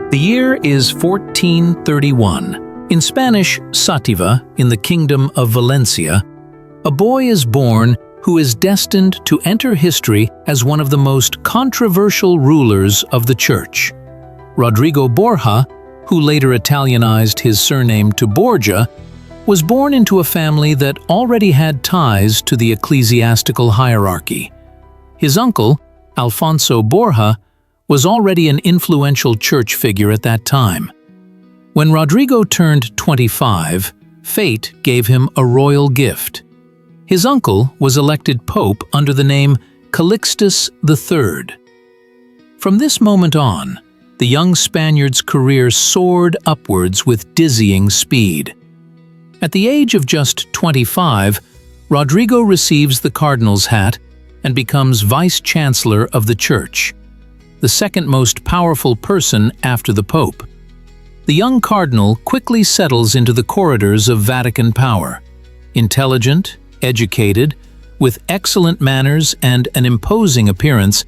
The year is 1431. In Spanish Sativa, in the Kingdom of Valencia, a boy is born who is destined to enter history as one of the most controversial rulers of the Church. Rodrigo Borgia, who later Italianized his surname to Borgia, was born into a family that already had ties to the ecclesiastical hierarchy. His uncle, Alfonso Borgia, was already an influential church figure at that time. When Rodrigo turned 25, fate gave him a royal gift. His uncle was elected pope under the name Calixtus III. From this moment on, the young Spaniard's career soared upwards with dizzying speed. At the age of just 25, Rodrigo receives the cardinal's hat and becomes vice-chancellor of the Church, the second most powerful person after the Pope. The young cardinal quickly settles into the corridors of Vatican power. Intelligent, educated, with excellent manners and an imposing appearance,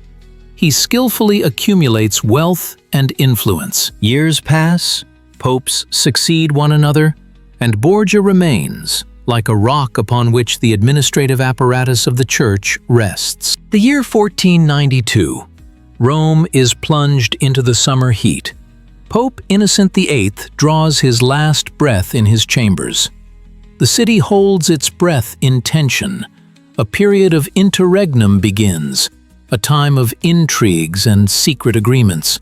he skillfully accumulates wealth and influence. Years pass, popes succeed one another, and Borgia remains, like a rock upon which the administrative apparatus of the Church rests. The year 1492. Rome is plunged into the summer heat. Pope Innocent VIII draws his last breath in his chambers. The city holds its breath in tension. A period of interregnum begins, a time of intrigues and secret agreements.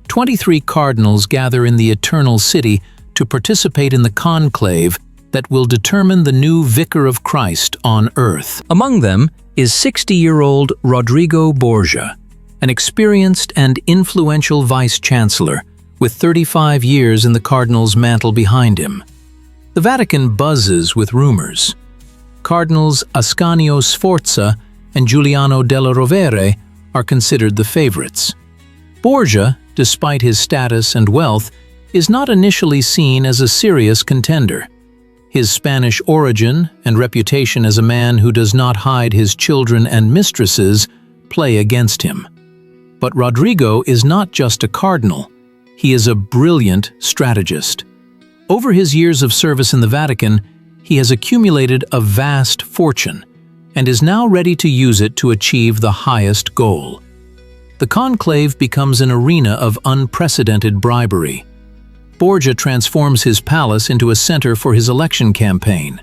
23 cardinals gather in the Eternal City to participate in the conclave that will determine the new Vicar of Christ on earth. Among them is 60-year-old Rodrigo Borgia, an experienced and influential vice-chancellor with 35 years in the cardinal's mantle behind him. The Vatican buzzes with rumors. Cardinals Ascanio Sforza and Giuliano della Rovere are considered the favorites. Borgia, despite his status and wealth, is not initially seen as a serious contender. His Spanish origin and reputation as a man who does not hide his children and mistresses play against him. But Rodrigo is not just a cardinal, he is a brilliant strategist. Over his years of service in the Vatican, he has accumulated a vast fortune and is now ready to use it to achieve the highest goal. The conclave becomes an arena of unprecedented bribery. Borgia transforms his palace into a center for his election campaign.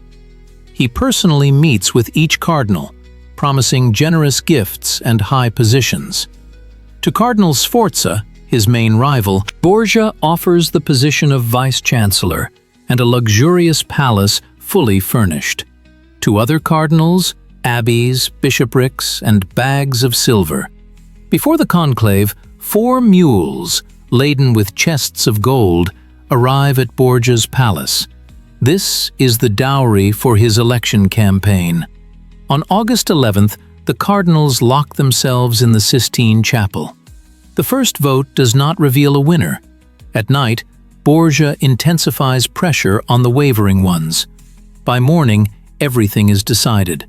He personally meets with each cardinal, promising generous gifts and high positions. To Cardinal Sforza, his main rival, Borgia offers the position of vice-chancellor and a luxurious palace fully furnished. To other cardinals, abbeys, bishoprics, and bags of silver. Before the conclave, 4 mules, laden with chests of gold, arrive at Borgia's palace. This is the dowry for his election campaign. On August 11th, the cardinals lock themselves in the Sistine Chapel. The first vote does not reveal a winner. At night, Borgia intensifies pressure on the wavering ones. By morning, everything is decided.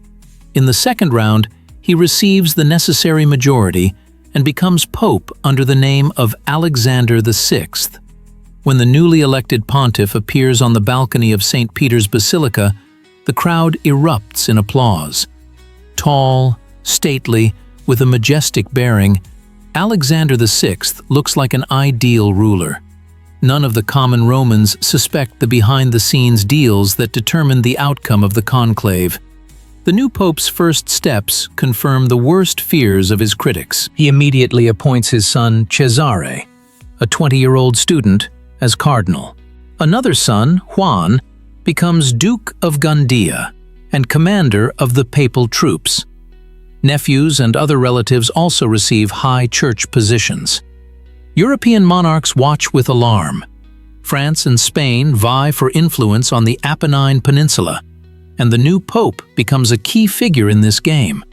In the second round, he receives the necessary majority and becomes pope under the name of Alexander VI. When the newly elected pontiff appears on the balcony of St. Peter's Basilica, the crowd erupts in applause. Tall, stately, with a majestic bearing, Alexander VI looks like an ideal ruler. None of the common Romans suspect the behind-the-scenes deals that determine the outcome of the conclave. The new pope's first steps confirm the worst fears of his critics. He immediately appoints his son Cesare, a 20-year-old student, as cardinal. Another son, Juan, becomes Duke of Gandia and commander of the papal troops. Nephews and other relatives also receive high church positions. European monarchs watch with alarm. France and Spain vie for influence on the Apennine Peninsula, and the new pope becomes a key figure in this game.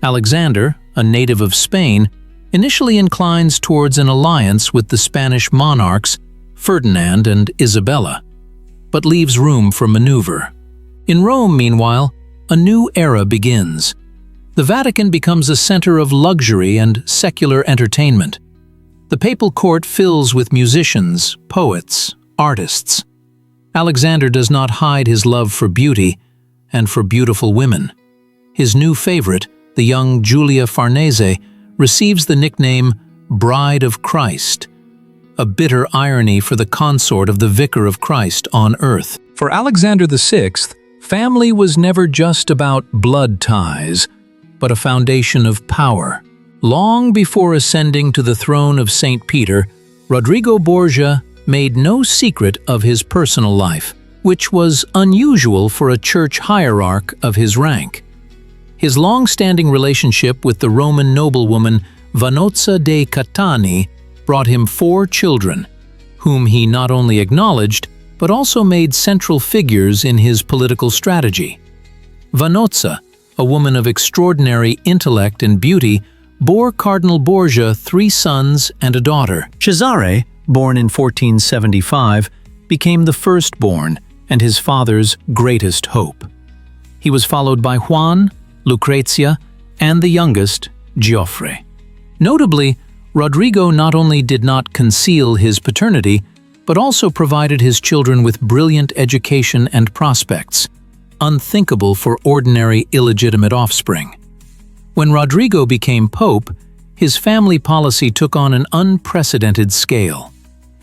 Alexander, a native of Spain, initially inclines towards an alliance with the Spanish monarchs Ferdinand and Isabella, but leaves room for maneuver. In Rome, meanwhile, a new era begins. The Vatican becomes a center of luxury and secular entertainment. The papal court fills with musicians, poets, artists. Alexander does not hide his love for beauty and for beautiful women. His new favorite, the young Giulia Farnese, receives the nickname Bride of Christ, a bitter irony for the consort of the Vicar of Christ on earth. For Alexander VI, family was never just about blood ties, but a foundation of power. Long before ascending to the throne of St. Peter, Rodrigo Borgia made no secret of his personal life, which was unusual for a church hierarch of his rank. His long-standing relationship with the Roman noblewoman Vannozza de Catani brought him 4 children, whom he not only acknowledged, but also made central figures in his political strategy. Vannozza, a woman of extraordinary intellect and beauty, bore Cardinal Borgia 3 sons and a daughter. Cesare, born in 1475, became the firstborn and his father's greatest hope. He was followed by Juan, Lucrezia, and the youngest, Geoffrey. Notably, Rodrigo not only did not conceal his paternity, but also provided his children with brilliant education and prospects, unthinkable for ordinary illegitimate offspring. When Rodrigo became pope, his family policy took on an unprecedented scale.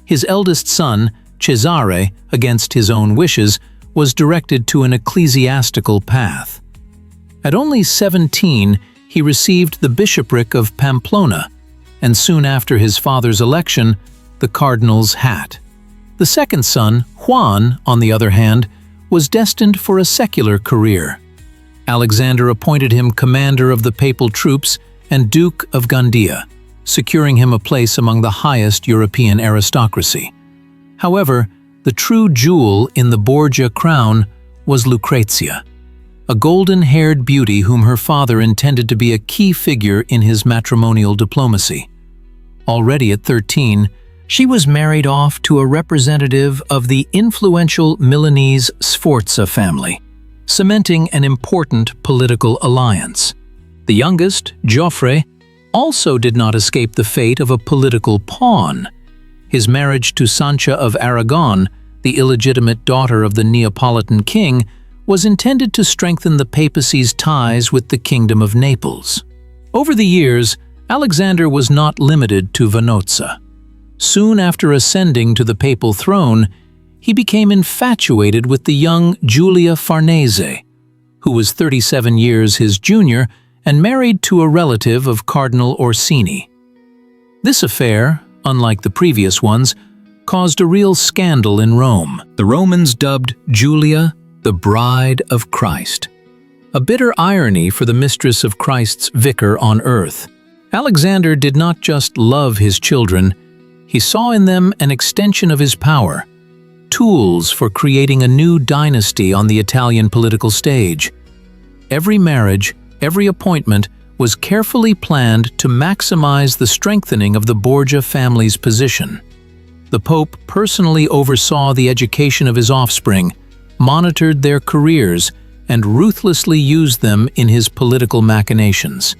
His eldest son, Cesare, against his own wishes, was directed to an ecclesiastical path. At only 17, he received the bishopric of Pamplona, and soon after his father's election, the cardinal's hat. The second son, Juan, on the other hand, was destined for a secular career. Alexander appointed him commander of the papal troops and Duke of Gandia, securing him a place among the highest European aristocracy. However, the true jewel in the Borgia crown was Lucrezia, a golden-haired beauty whom her father intended to be a key figure in his matrimonial diplomacy. Already at 13, she was married off to a representative of the influential Milanese Sforza family, cementing an important political alliance. The youngest, Geoffrey, also did not escape the fate of a political pawn. His marriage to Sancha of Aragon, the illegitimate daughter of the Neapolitan king, was intended to strengthen the papacy's ties with the Kingdom of Naples. Over the years, Alexander was not limited to Vannozza. Soon after ascending to the papal throne, he became infatuated with the young Giulia Farnese, who was 37 years his junior and married to a relative of Cardinal Orsini. This affair, unlike the previous ones, caused a real scandal in Rome. The Romans dubbed Giulia the Bride of Christ, a bitter irony for the mistress of Christ's vicar on earth. Alexander did not just love his children, he saw in them an extension of his power, tools for creating a new dynasty on the Italian political stage. Every marriage, every appointment was carefully planned to maximize the strengthening of the Borgia family's position. The Pope personally oversaw the education of his offspring, monitored their careers, and ruthlessly used them in his political machinations.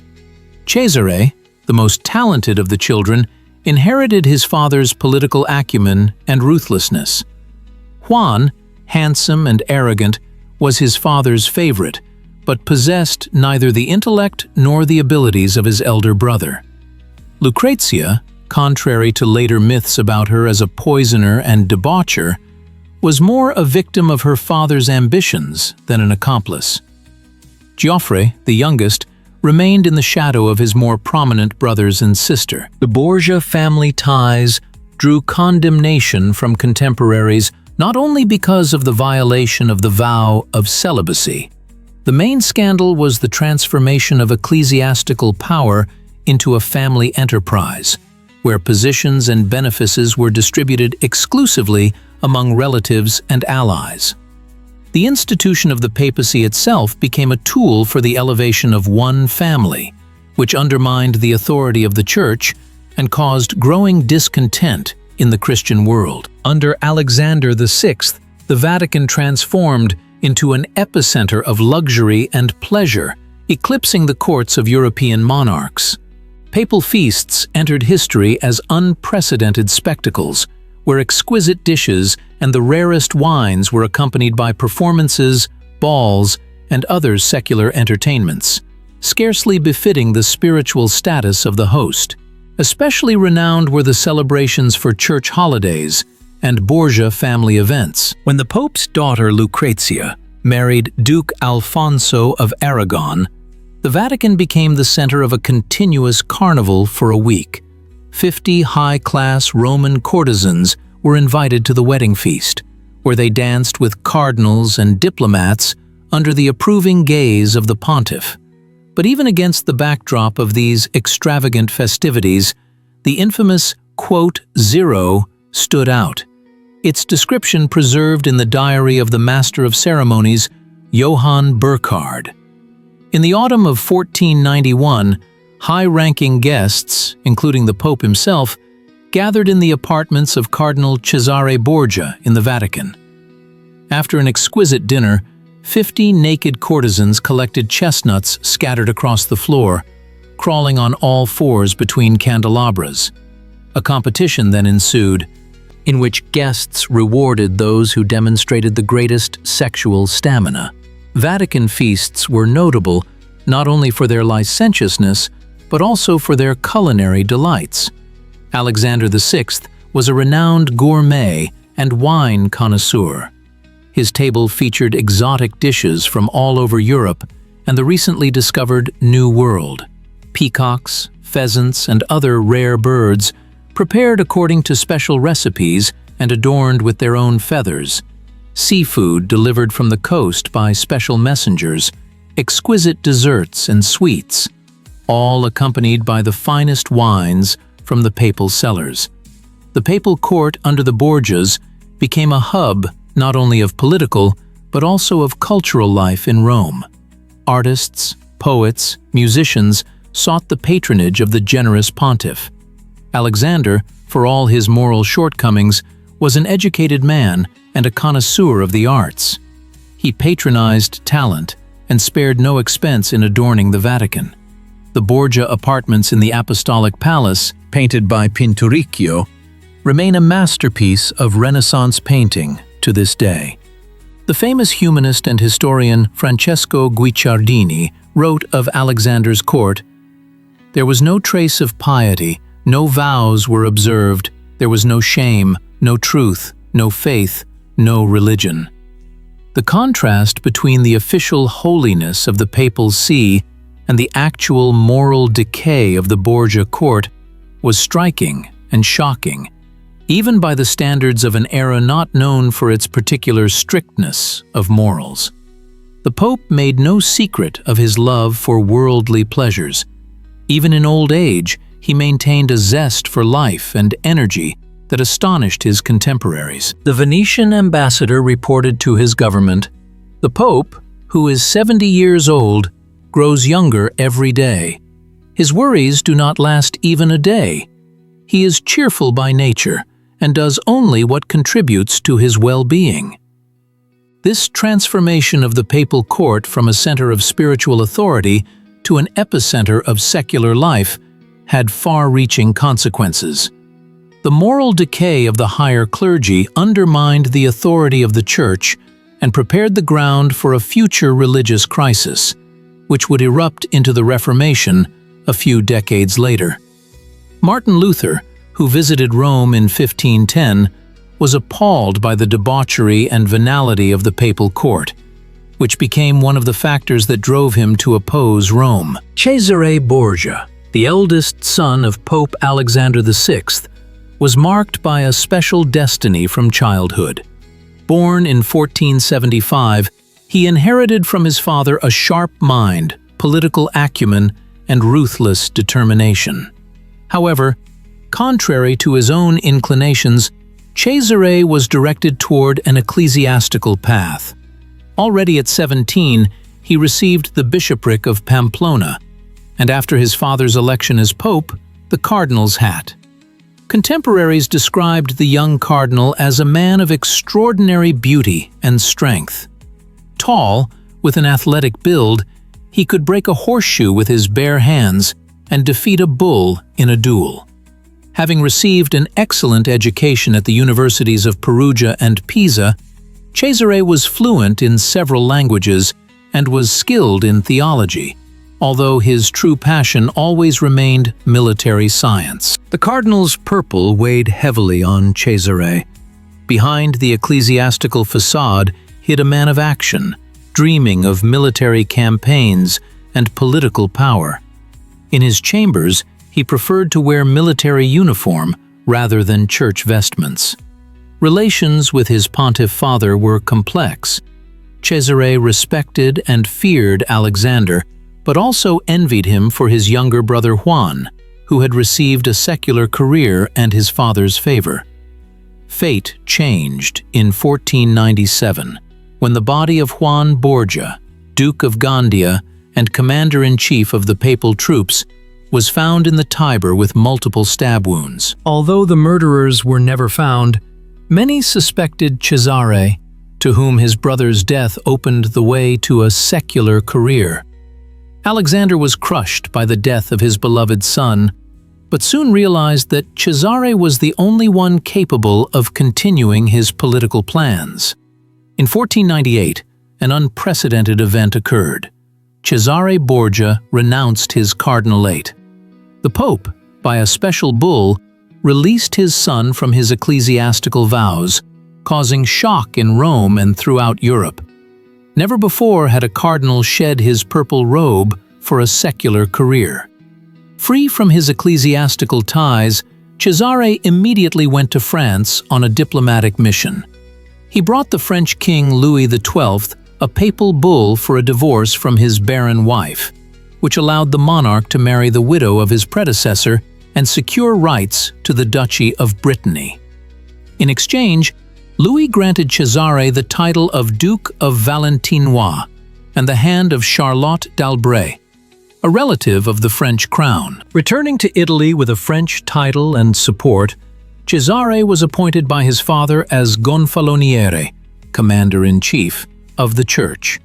Cesare, the most talented of the children, inherited his father's political acumen and ruthlessness. Juan, handsome and arrogant, was his father's favorite, but possessed neither the intellect nor the abilities of his elder brother. Lucrezia, contrary to later myths about her as a poisoner and debaucher, was more a victim of her father's ambitions than an accomplice. Geoffrey, the youngest, remained in the shadow of his more prominent brothers and sister. The Borgia family ties drew condemnation from contemporaries not only because of the violation of the vow of celibacy. The main scandal was the transformation of ecclesiastical power into a family enterprise, where positions and benefices were distributed exclusively among relatives and allies. The institution of the papacy itself became a tool for the elevation of one family, which undermined the authority of the Church and caused growing discontent in the Christian world. Under Alexander VI, the Vatican transformed into an epicenter of luxury and pleasure, eclipsing the courts of European monarchs. Papal feasts entered history as unprecedented spectacles, where exquisite dishes and the rarest wines were accompanied by performances, balls, and other secular entertainments, scarcely befitting the spiritual status of the host. Especially renowned were the celebrations for church holidays and Borgia family events. When the Pope's daughter Lucrezia married Duke Alfonso of Aragon, the Vatican became the center of a continuous carnival for a week. 50 high-class Roman courtesans were invited to the wedding feast, where they danced with cardinals and diplomats under the approving gaze of the pontiff. But even against the backdrop of these extravagant festivities, the infamous quote zero stood out. Its description preserved in the diary of the Master of Ceremonies, Johann Burckhardt. In the autumn of 1491, high-ranking guests, including the Pope himself, gathered in the apartments of Cardinal Cesare Borgia in the Vatican. After an exquisite dinner, 50 naked courtesans collected chestnuts scattered across the floor, crawling on all fours between candelabras. A competition then ensued, in which guests rewarded those who demonstrated the greatest sexual stamina. Vatican feasts were notable not only for their licentiousness, but also for their culinary delights. Alexander VI was a renowned gourmet and wine connoisseur. His table featured exotic dishes from all over Europe and the recently discovered New World. Peacocks, pheasants, and other rare birds, prepared according to special recipes and adorned with their own feathers. Seafood delivered from the coast by special messengers, exquisite desserts and sweets, all accompanied by the finest wines from the papal cellars. The papal court under the Borgias became a hub not only of political, but also of cultural life in Rome. Artists, poets, musicians sought the patronage of the generous pontiff. Alexander, for all his moral shortcomings, was an educated man and a connoisseur of the arts. He patronized talent and spared no expense in adorning the Vatican. The Borgia apartments in the Apostolic Palace, painted by Pinturicchio, remain a masterpiece of Renaissance painting to this day. The famous humanist and historian Francesco Guicciardini wrote of Alexander's court, "There was no trace of piety, no vows were observed, there was no shame, no truth, no faith, no religion." The contrast between the official holiness of the papal see and the actual moral decay of the Borgia court was striking and shocking, even by the standards of an era not known for its particular strictness of morals. The Pope made no secret of his love for worldly pleasures. Even in old age, he maintained a zest for life and energy that astonished his contemporaries. The Venetian ambassador reported to his government, "The Pope, who is 70 years old, grows younger every day. His worries do not last even a day. He is cheerful by nature and does only what contributes to his well-being." This transformation of the papal court from a center of spiritual authority to an epicenter of secular life had far-reaching consequences. The moral decay of the higher clergy undermined the authority of the Church and prepared the ground for a future religious crisis, which would erupt into the Reformation a few decades later. Martin Luther, who visited Rome in 1510, was appalled by the debauchery and venality of the papal court, which became one of the factors that drove him to oppose Rome. Cesare Borgia, the eldest son of Pope Alexander VI, was marked by a special destiny from childhood. Born in 1475, he inherited from his father a sharp mind, political acumen, and ruthless determination. However, contrary to his own inclinations, Cesare was directed toward an ecclesiastical path. Already at 17, he received the bishopric of Pamplona, and after his father's election as pope, the cardinal's hat. Contemporaries described the young cardinal as a man of extraordinary beauty and strength. Tall, with an athletic build, he could break a horseshoe with his bare hands, and defeat a bull in a duel. Having received an excellent education at the universities of Perugia and Pisa, Cesare was fluent in several languages and was skilled in theology, although his true passion always remained military science. The cardinal's purple weighed heavily on Cesare. Behind the ecclesiastical facade hid a man of action, dreaming of military campaigns and political power. In his chambers, he preferred to wear military uniform rather than church vestments. Relations with his pontiff father were complex. Cesare respected and feared Alexander, but also envied him for his younger brother Juan, who had received a secular career and his father's favor. Fate changed in 1497, when the body of Juan Borgia, Duke of Gandia and commander-in-chief of the papal troops, was found in the Tiber with multiple stab wounds. Although the murderers were never found, many suspected Cesare, to whom his brother's death opened the way to a secular career. Alexander was crushed by the death of his beloved son, but soon realized that Cesare was the only one capable of continuing his political plans. In 1498, an unprecedented event occurred. Cesare Borgia renounced his cardinalate. The Pope, by a special bull, released his son from his ecclesiastical vows, causing shock in Rome and throughout Europe. Never before had a cardinal shed his purple robe for a secular career. Free from his ecclesiastical ties, Cesare immediately went to France on a diplomatic mission. He brought the French King Louis XII a papal bull for a divorce from his barren wife, which allowed the monarch to marry the widow of his predecessor and secure rights to the Duchy of Brittany. In exchange, Louis granted Cesare the title of Duke of Valentinois and the hand of Charlotte d'Albret, a relative of the French crown. Returning to Italy with a French title and support, Cesare was appointed by his father as Gonfaloniere, commander-in-chief, of the Church,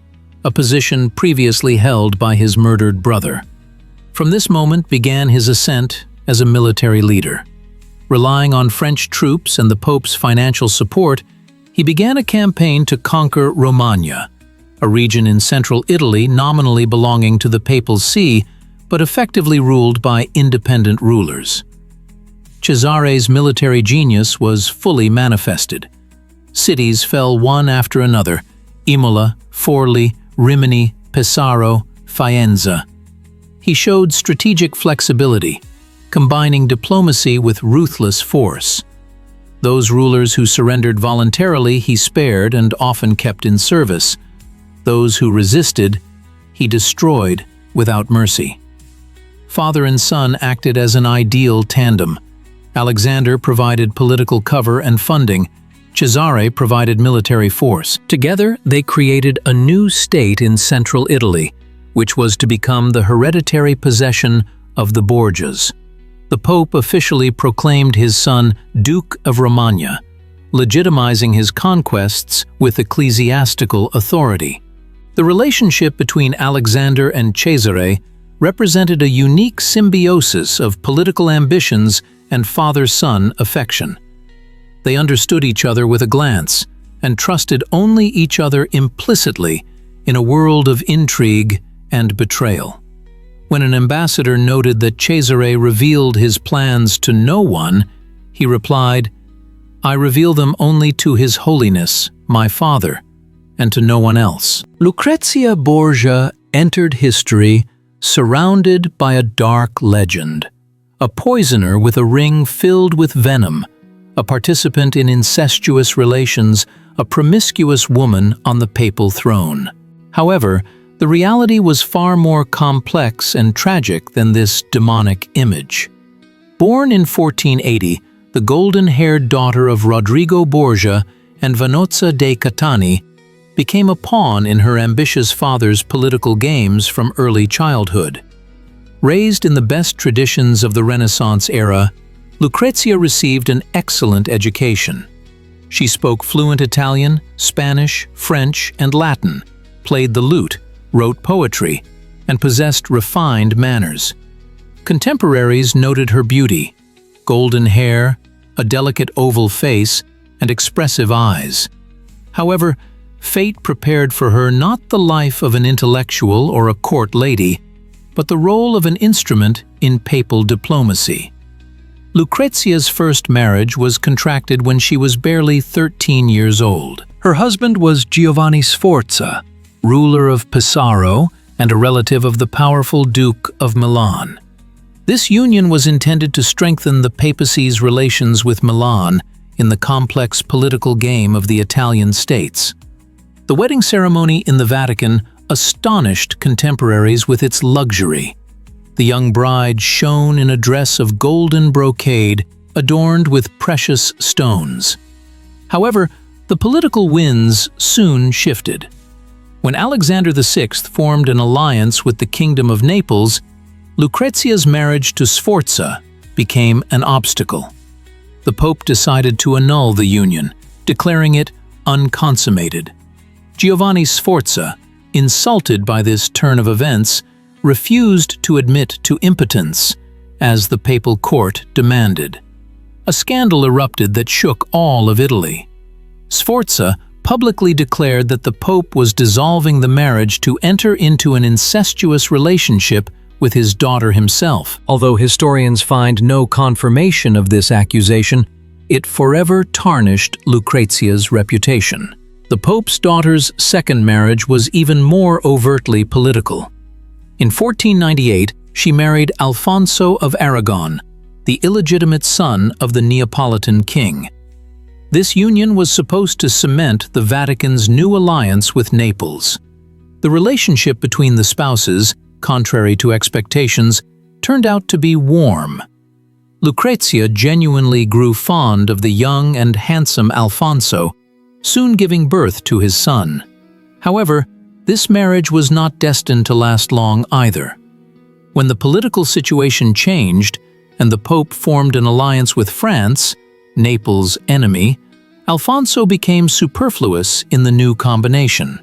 a position previously held by his murdered brother. From this moment began his ascent as a military leader. Relying on French troops and the Pope's financial support, he began a campaign to conquer Romagna, a region in central Italy nominally belonging to the Papal See, but effectively ruled by independent rulers. Cesare's military genius was fully manifested. Cities fell one after another: Imola, Forli, Rimini, Pesaro, Faenza. He showed strategic flexibility, combining diplomacy with ruthless force. Those rulers who surrendered voluntarily he spared and often kept in service. Those who resisted, he destroyed without mercy. Father and son acted as an ideal tandem. Alexander provided political cover and funding. Cesare provided military force. Together, they created a new state in central Italy, which was to become the hereditary possession of the Borgias. The Pope officially proclaimed his son Duke of Romagna, legitimizing his conquests with ecclesiastical authority. The relationship between Alexander and Cesare represented a unique symbiosis of political ambitions and father-son affection. They understood each other with a glance and trusted only each other implicitly in a world of intrigue and betrayal. When an ambassador noted that Cesare revealed his plans to no one, he replied, "I reveal them only to His Holiness, my Father, and to no one else." Lucrezia Borgia entered history surrounded by a dark legend, a poisoner with a ring filled with venom, a participant in incestuous relations, a promiscuous woman on the papal throne. However, the reality was far more complex and tragic than this demonic image. Born in 1480, the golden-haired daughter of Rodrigo Borgia and Vanozza dei Catani became a pawn in her ambitious father's political games from early childhood. Raised in the best traditions of the Renaissance era, Lucrezia received an excellent education. She spoke fluent Italian, Spanish, French, and Latin, played the lute, wrote poetry, and possessed refined manners. Contemporaries noted her beauty: golden hair, a delicate oval face, and expressive eyes. However, fate prepared for her not the life of an intellectual or a court lady, but the role of an instrument in papal diplomacy. Lucrezia's first marriage was contracted when she was barely 13 years old. Her husband was Giovanni Sforza, ruler of Pesaro and a relative of the powerful Duke of Milan. This union was intended to strengthen the papacy's relations with Milan in the complex political game of the Italian states. The wedding ceremony in the Vatican astonished contemporaries with its luxury. The young bride shone in a dress of golden brocade adorned with precious stones. However, the political winds soon shifted. When Alexander VI formed an alliance with the Kingdom of Naples, Lucrezia's marriage to Sforza became an obstacle. The Pope decided to annul the union, declaring it unconsummated. Giovanni Sforza, insulted by this turn of events, refused to admit to impotence, as the papal court demanded. A scandal erupted that shook all of Italy. Sforza publicly declared that the Pope was dissolving the marriage to enter into an incestuous relationship with his daughter himself. Although historians find no confirmation of this accusation, it forever tarnished Lucrezia's reputation. The Pope's daughter's second marriage was even more overtly political. In 1498, she married Alfonso of Aragon, the illegitimate son of the Neapolitan king. This union was supposed to cement the Vatican's new alliance with Naples. The relationship between the spouses, contrary to expectations, turned out to be warm. Lucrezia genuinely grew fond of the young and handsome Alfonso, soon giving birth to his son. However, this marriage was not destined to last long either. When the political situation changed and the Pope formed an alliance with France, Naples' enemy, Alfonso became superfluous in the new combination.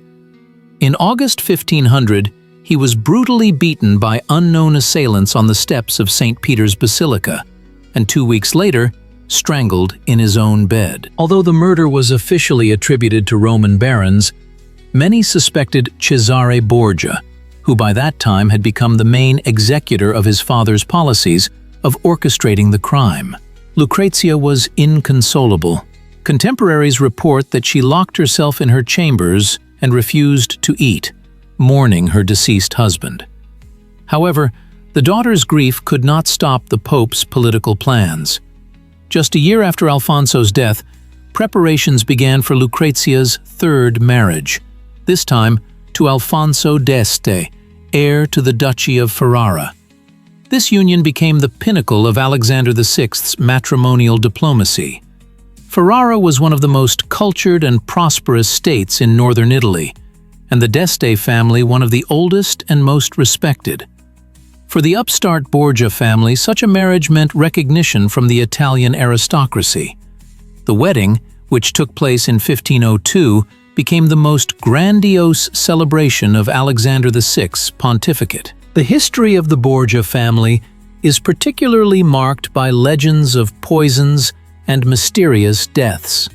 In August 1500, he was brutally beaten by unknown assailants on the steps of St. Peter's Basilica, and 2 weeks later, strangled in his own bed. Although the murder was officially attributed to Roman barons, many suspected Cesare Borgia, who by that time had become the main executor of his father's policies, of orchestrating the crime. Lucrezia was inconsolable. Contemporaries report that she locked herself in her chambers and refused to eat, mourning her deceased husband. However, the daughter's grief could not stop the Pope's political plans. Just a year after Alfonso's death, preparations began for Lucrezia's third marriage, this time to Alfonso d'Este, heir to the Duchy of Ferrara. This union became the pinnacle of Alexander VI's matrimonial diplomacy. Ferrara was one of the most cultured and prosperous states in northern Italy, and the d'Este family one of the oldest and most respected. For the upstart Borgia family, such a marriage meant recognition from the Italian aristocracy. The wedding, which took place in 1502, became the most grandiose celebration of Alexander VI's pontificate. The history of the Borgia family is particularly marked by legends of poisons and mysterious deaths.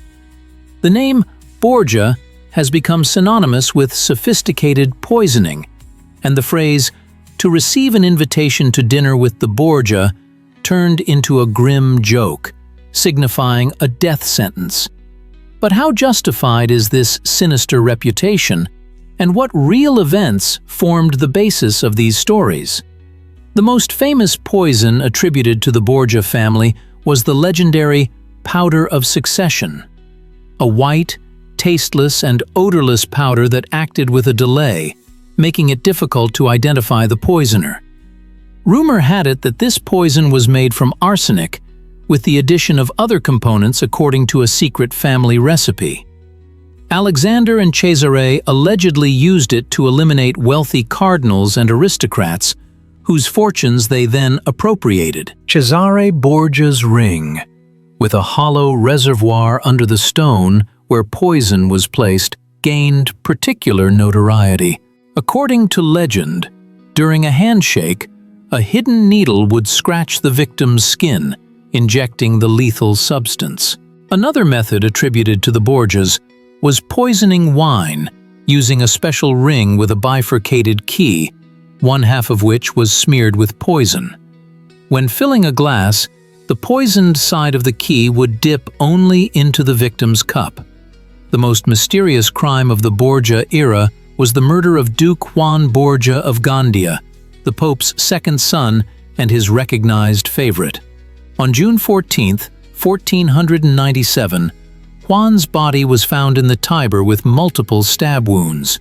The name Borgia has become synonymous with sophisticated poisoning, and the phrase "to receive an invitation to dinner with the Borgia" turned into a grim joke, signifying a death sentence. But how justified is this sinister reputation, and what real events formed the basis of these stories? The most famous poison attributed to the Borgia family was the legendary powder of succession, a white, tasteless, and odorless powder that acted with a delay, making it difficult to identify the poisoner. Rumor had it that this poison was made from arsenic, with the addition of other components according to a secret family recipe. Alexander and Cesare allegedly used it to eliminate wealthy cardinals and aristocrats, whose fortunes they then appropriated. Cesare Borgia's ring, with a hollow reservoir under the stone where poison was placed, gained particular notoriety. According to legend, during a handshake, a hidden needle would scratch the victim's skin, injecting the lethal substance. Another method attributed to the Borgias was poisoning wine, using a special ring with a bifurcated key, one half of which was smeared with poison. When filling a glass, the poisoned side of the key would dip only into the victim's cup. The most mysterious crime of the Borgia era was the murder of Duke Juan Borgia of Gandia, the Pope's second son and his recognized favorite. On June 14, 1497, Juan's body was found in the Tiber with multiple stab wounds.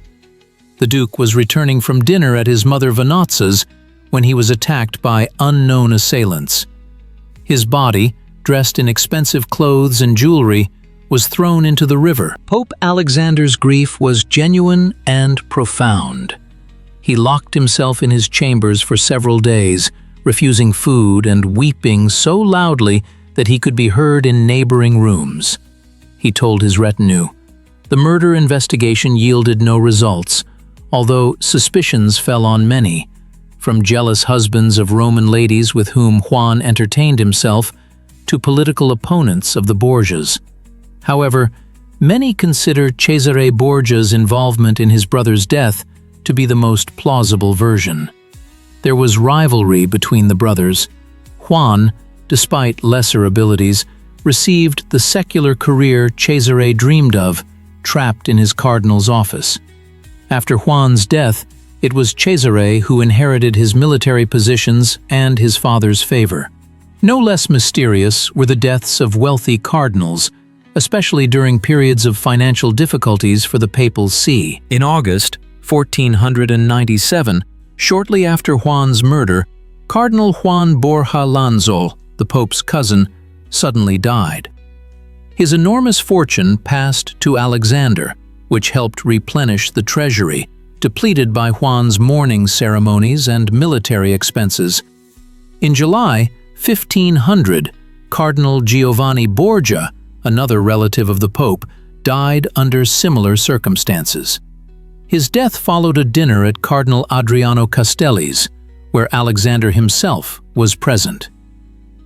The Duke was returning from dinner at his mother Vanozza's when he was attacked by unknown assailants. His body, dressed in expensive clothes and jewelry, was thrown into the river. Pope Alexander's grief was genuine and profound. He locked himself in his chambers for several days, refusing food and weeping so loudly that he could be heard in neighboring rooms. He told his retinue, "The murder investigation yielded no results, although suspicions fell on many, from jealous husbands of Roman ladies with whom Juan entertained himself to political opponents of the Borgias. However, many consider Cesare Borgia's involvement in his brother's death to be the most plausible version. There was rivalry between the brothers. Juan, despite lesser abilities, received the secular career Cesare dreamed of, trapped in his cardinal's office. After Juan's death, it was Cesare who inherited his military positions and his father's favor. No less mysterious were the deaths of wealthy cardinals, especially during periods of financial difficulties for the papal see. In August 1497, shortly after Juan's murder, Cardinal Juan Borja Lanzo, the Pope's cousin, suddenly died. His enormous fortune passed to Alexander, which helped replenish the treasury, depleted by Juan's mourning ceremonies and military expenses. In July 1500, Cardinal Giovanni Borgia, another relative of the Pope, died under similar circumstances. His death followed a dinner at Cardinal Adriano Castelli's, where Alexander himself was present.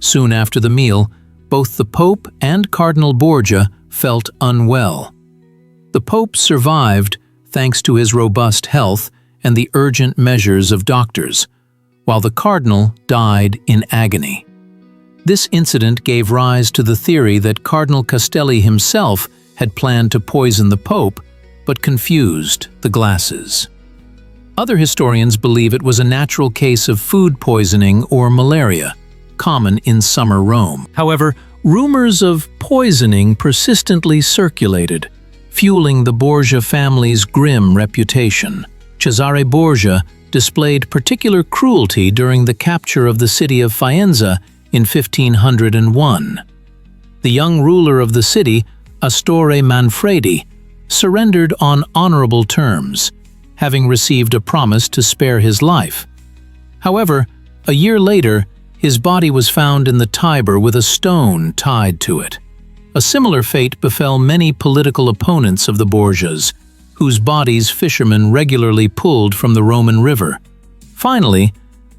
Soon after the meal, both the Pope and Cardinal Borgia felt unwell. The Pope survived thanks to his robust health and the urgent measures of doctors, while the Cardinal died in agony. This incident gave rise to the theory that Cardinal Castelli himself had planned to poison the Pope, but confused the glasses. Other historians believe it was a natural case of food poisoning or malaria, common in summer Rome. However, rumors of poisoning persistently circulated, fueling the Borgia family's grim reputation. Cesare Borgia displayed particular cruelty during the capture of the city of Faenza in 1501. The young ruler of the city, Astore Manfredi, surrendered on honorable terms, having received a promise to spare his life. However, a year later, his body was found in the Tiber with a stone tied to it. A similar fate befell many political opponents of the Borgias, whose bodies fishermen regularly pulled from the Roman River. Finally,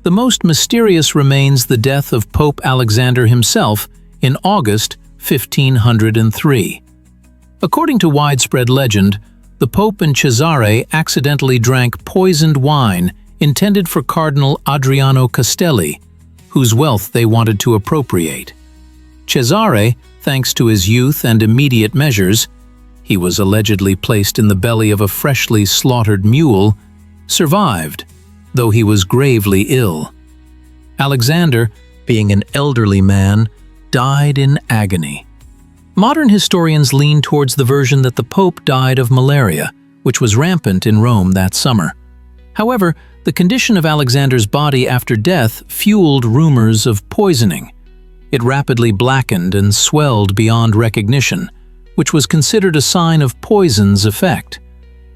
the most mysterious remains the death of Pope Alexander himself in August 1503. According to widespread legend, the Pope and Cesare accidentally drank poisoned wine intended for Cardinal Adriano Castelli, whose wealth they wanted to appropriate. Cesare, thanks to his youth and immediate measures, he was allegedly placed in the belly of a freshly slaughtered mule, survived, though he was gravely ill. Alexander, being an elderly man, died in agony. Modern historians lean towards the version that the Pope died of malaria, which was rampant in Rome that summer. However, the condition of Alexander's body after death fueled rumors of poisoning. It rapidly blackened and swelled beyond recognition, which was considered a sign of poison's effect.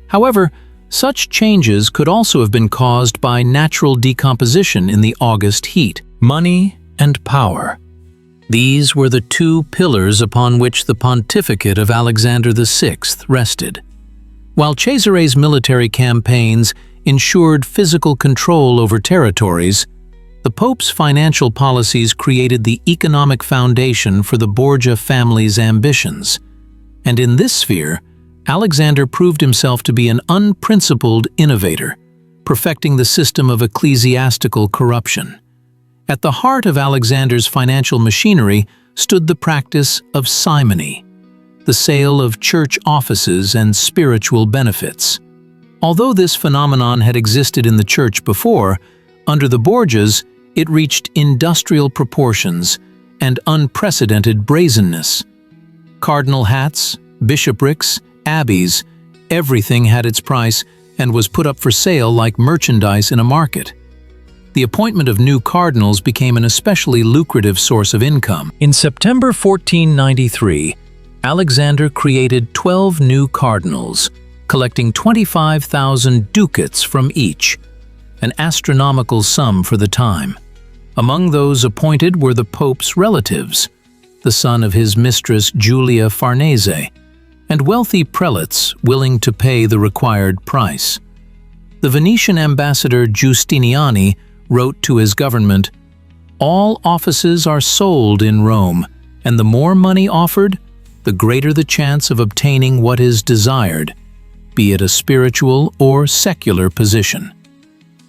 However, such changes could also have been caused by natural decomposition in the August heat. Money and power. These were the two pillars upon which the pontificate of Alexander VI rested. While Cesare's military campaigns ensured physical control over territories, The Pope's financial policies created the economic foundation for the Borgia family's ambitions, and in this sphere, Alexander proved himself to be an unprincipled innovator, perfecting the system of ecclesiastical corruption. At the heart of Alexander's financial machinery stood the practice of simony, the sale of church offices and spiritual benefits. Although this phenomenon had existed in the church before, under the Borgias, it reached industrial proportions and unprecedented brazenness. Cardinal hats, bishoprics, abbeys, everything had its price and was put up for sale like merchandise in a market. The appointment of new cardinals became an especially lucrative source of income. In September 1493, Alexander created 12 new cardinals, collecting 25,000 ducats from each, an astronomical sum for the time. Among those appointed were the Pope's relatives, the son of his mistress Julia Farnese, and wealthy prelates willing to pay the required price. The Venetian ambassador Giustiniani wrote to his government, "All offices are sold in Rome, and the more money offered, the greater the chance of obtaining what is desired, be it a spiritual or secular position."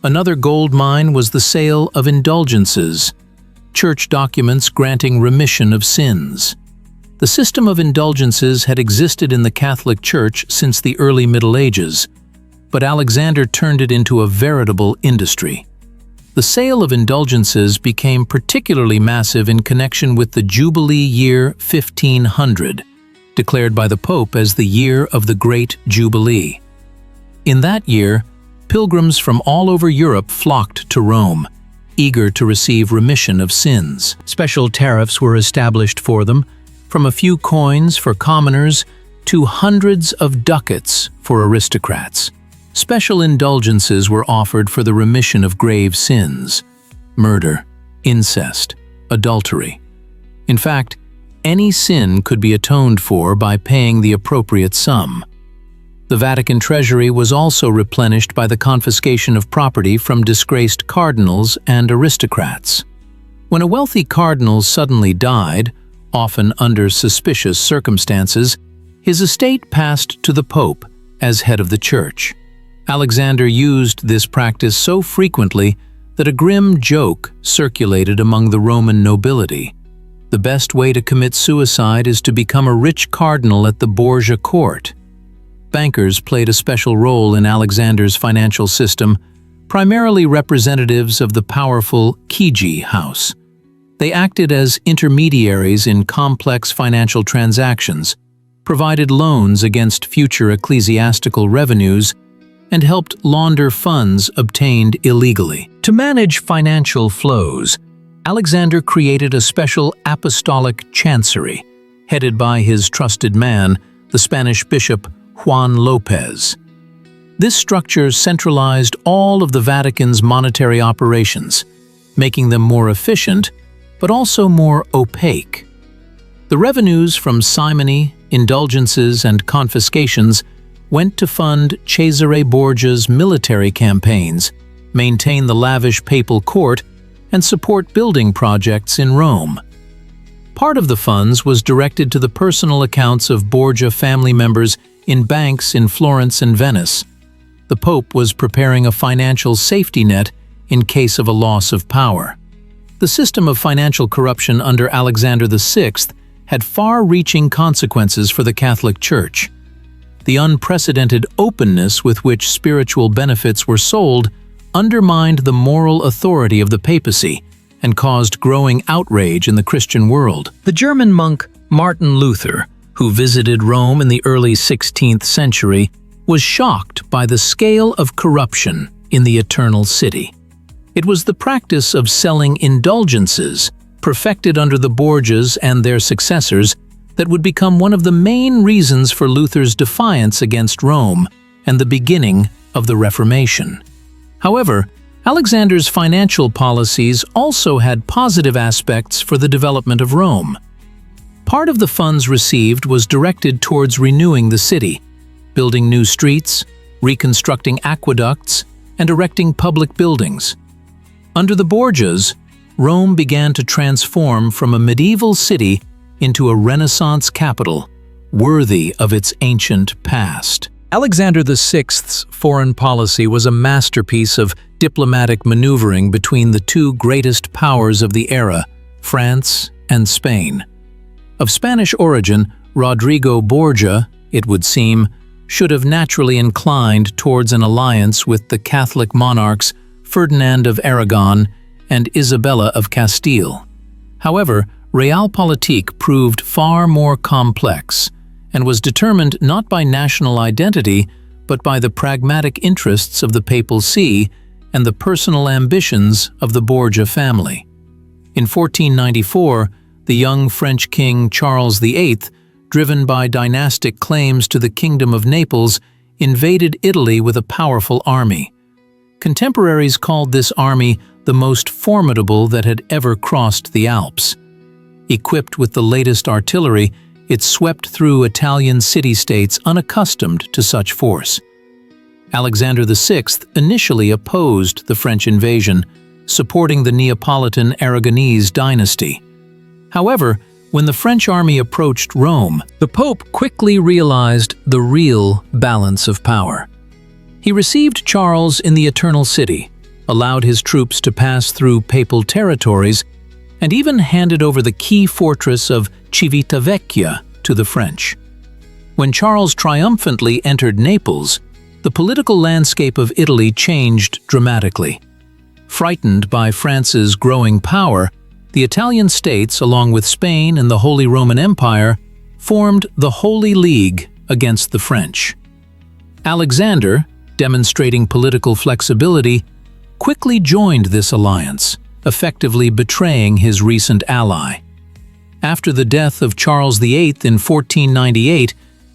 Another gold mine was the sale of indulgences, church documents granting remission of sins. The system of indulgences had existed in the Catholic Church since the early Middle Ages, but Alexander turned it into a veritable industry. The sale of indulgences became particularly massive in connection with the Jubilee year 1500, declared by the Pope as the year of the Great Jubilee. In that year, pilgrims from all over Europe flocked to Rome, eager to receive remission of sins. Special tariffs were established for them, from a few coins for commoners to hundreds of ducats for aristocrats. Special indulgences were offered for the remission of grave sins: murder, incest, adultery. In fact, any sin could be atoned for by paying the appropriate sum. The Vatican treasury was also replenished by the confiscation of property from disgraced cardinals and aristocrats. When a wealthy cardinal suddenly died, often under suspicious circumstances, his estate passed to the Pope as head of the Church. Alexander used this practice so frequently that a grim joke circulated among the Roman nobility. The best way to commit suicide is to become a rich cardinal at the Borgia court. Bankers played a special role in Alexander's financial system, primarily representatives of the powerful Chigi house. They acted as intermediaries in complex financial transactions, provided loans against future ecclesiastical revenues, and helped launder funds obtained illegally. To manage financial flows, Alexander created a special apostolic chancery, headed by his trusted man, the Spanish bishop Juan Lopez. This structure centralized all of the Vatican's monetary operations, making them more efficient, but also more opaque. The revenues from simony, indulgences, and confiscations went to fund Cesare Borgia's military campaigns, maintain the lavish papal court, and support building projects in Rome. Part of the funds was directed to the personal accounts of Borgia family members in banks in Florence and Venice. The Pope was preparing a financial safety net in case of a loss of power. The system of financial corruption under Alexander VI had far-reaching consequences for the Catholic Church. The unprecedented openness with which spiritual benefits were sold undermined the moral authority of the papacy and caused growing outrage in the Christian world. The German monk Martin Luther, who visited Rome in the early 16th century, was shocked by the scale of corruption in the Eternal City. It was the practice of selling indulgences, perfected under the Borgias and their successors, that would become one of the main reasons for Luther's defiance against Rome and the beginning of the Reformation. However, Alexander's financial policies also had positive aspects for the development of Rome. Part of the funds received was directed towards renewing the city, building new streets, reconstructing aqueducts, and erecting public buildings. Under the Borgias, Rome began to transform from a medieval city into a Renaissance capital, worthy of its ancient past. Alexander VI's foreign policy was a masterpiece of diplomatic maneuvering between the two greatest powers of the era, France and Spain. Of Spanish origin, Rodrigo Borgia, it would seem, should have naturally inclined towards an alliance with the Catholic monarchs Ferdinand of Aragon and Isabella of Castile. However, realpolitik proved far more complex and was determined not by national identity but by the pragmatic interests of the papal see and the personal ambitions of the Borgia family. In 1494, the young French king Charles VIII, driven by dynastic claims to the Kingdom of Naples, invaded Italy with a powerful army. Contemporaries called this army the most formidable that had ever crossed the Alps. Equipped with the latest artillery, it swept through Italian city-states unaccustomed to such force. Alexander VI initially opposed the French invasion, supporting the Neapolitan Aragonese dynasty. However, when the French army approached Rome, the Pope quickly realized the real balance of power. He received Charles in the Eternal City, allowed his troops to pass through papal territories, and even handed over the key fortress of Civitavecchia to the French. When Charles triumphantly entered Naples, the political landscape of Italy changed dramatically. Frightened by France's growing power, the Italian states, along with Spain and the Holy Roman Empire, formed the Holy League against the French. Alexander, demonstrating political flexibility, quickly joined this alliance, effectively betraying his recent ally. After the death of Charles VIII in 1498,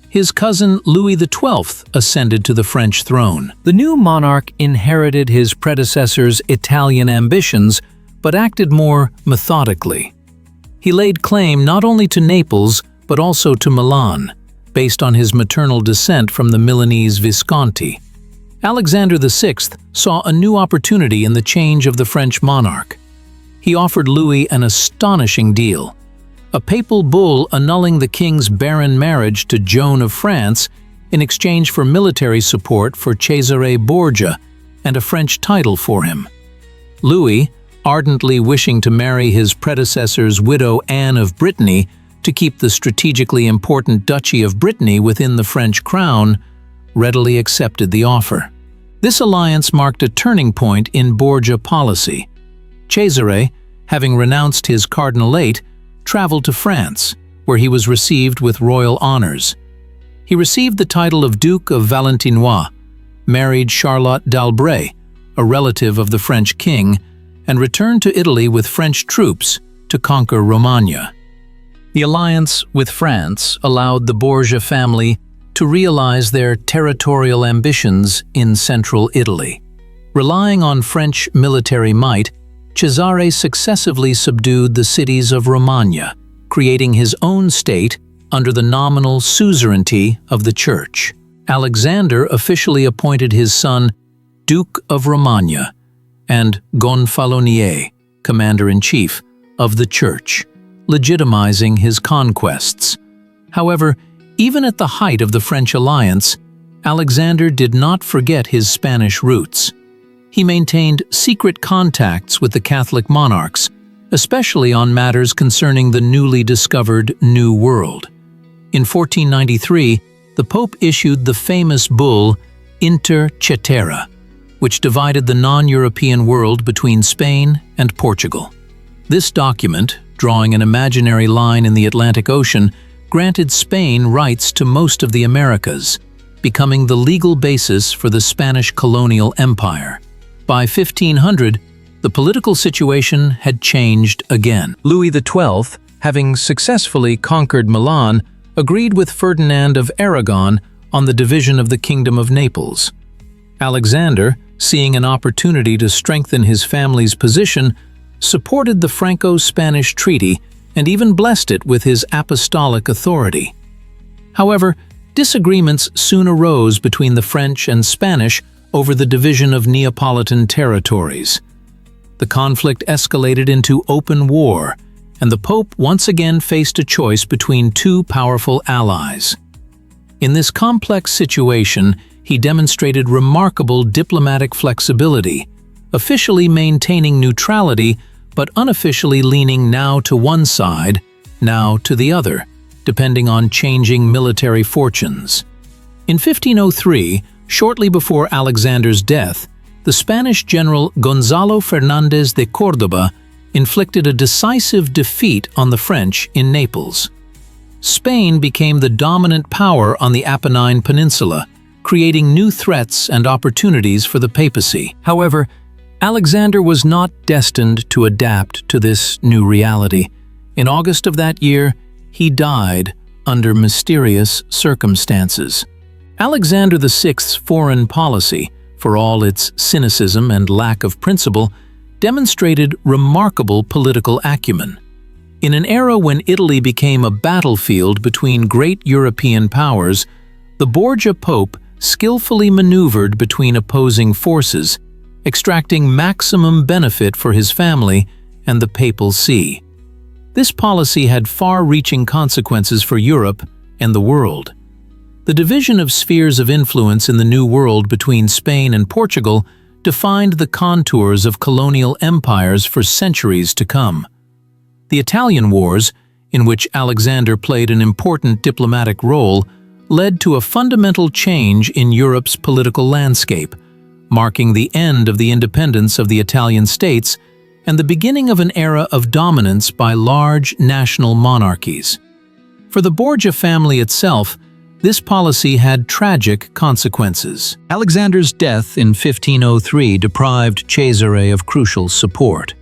his cousin Louis XII ascended to the French throne. The new monarch inherited his predecessor's Italian ambitions, but acted more methodically. He laid claim not only to Naples, but also to Milan, based on his maternal descent from the Milanese Visconti. Alexander VI saw a new opportunity in the change of the French monarch. He offered Louis an astonishing deal: a papal bull annulling the king's barren marriage to Joan of France in exchange for military support for Cesare Borgia and a French title for him. Louis, ardently wishing to marry his predecessor's widow Anne of Brittany to keep the strategically important Duchy of Brittany within the French crown, readily accepted the offer. This alliance marked a turning point in Borgia policy. Cesare, having renounced his cardinalate, traveled to France, where he was received with royal honors. He received the title of Duke of Valentinois, married Charlotte d'Albret, a relative of the French king, and returned to Italy with French troops to conquer Romagna. The alliance with France allowed the Borgia family to realize their territorial ambitions in central Italy. Relying on French military might, Cesare successively subdued the cities of Romagna, creating his own state under the nominal suzerainty of the Church. Alexander officially appointed his son Duke of Romagna and Gonfalonier, commander-in-chief of the Church, legitimizing his conquests. However, even at the height of the French alliance, Alexander did not forget his Spanish roots. He maintained secret contacts with the Catholic monarchs, especially on matters concerning the newly discovered New World. In 1493, the Pope issued the famous bull Inter Cetera, which divided the non-European world between Spain and Portugal. This document, drawing an imaginary line in the Atlantic Ocean, granted Spain rights to most of the Americas, becoming the legal basis for the Spanish colonial empire. By 1500, the political situation had changed again. Louis XII, having successfully conquered Milan, agreed with Ferdinand of Aragon on the division of the Kingdom of Naples. Alexander, seeing an opportunity to strengthen his family's position, supported the Franco-Spanish treaty and even blessed it with his apostolic authority. However, disagreements soon arose between the French and Spanish over the division of Neapolitan territories. the conflict escalated into open war, and the Pope once again faced a choice between two powerful allies. In this complex situation, he demonstrated remarkable diplomatic flexibility, officially maintaining neutrality but unofficially leaning now to one side, now to the other, depending on changing military fortunes. In 1503, shortly before Alexander's death, the Spanish general Gonzalo Fernández de Córdoba inflicted a decisive defeat on the French in Naples. Spain became the dominant power on the Apennine Peninsula, creating new threats and opportunities for the papacy. However, Alexander was not destined to adapt to this new reality. In August of that year, he died under mysterious circumstances. Alexander VI's foreign policy, for all its cynicism and lack of principle, demonstrated remarkable political acumen. In an era when Italy became a battlefield between great European powers, the Borgia Pope skillfully maneuvered between opposing forces, extracting maximum benefit for his family and the papal see. This policy had far-reaching consequences for Europe and the world. The division of spheres of influence in the New World between Spain and Portugal defined the contours of colonial empires for centuries to come. The Italian Wars, in which Alexander played an important diplomatic role, led to a fundamental change in Europe's political landscape, marking the end of the independence of the Italian states and the beginning of an era of dominance by large national monarchies. For the Borgia family itself, this policy had tragic consequences. Alexander's death in 1503 deprived Cesare of crucial support.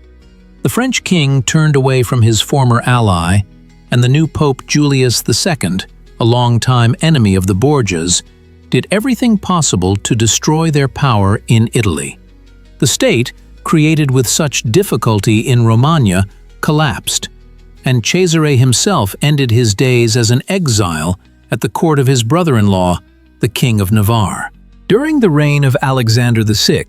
The French king turned away from his former ally, and the new Pope Julius II, a longtime enemy of the Borgias, did everything possible to destroy their power in Italy. The state, created with such difficulty in Romagna, collapsed, and Cesare himself ended his days as an exile at the court of his brother-in-law, the King of Navarre. During the reign of Alexander VI,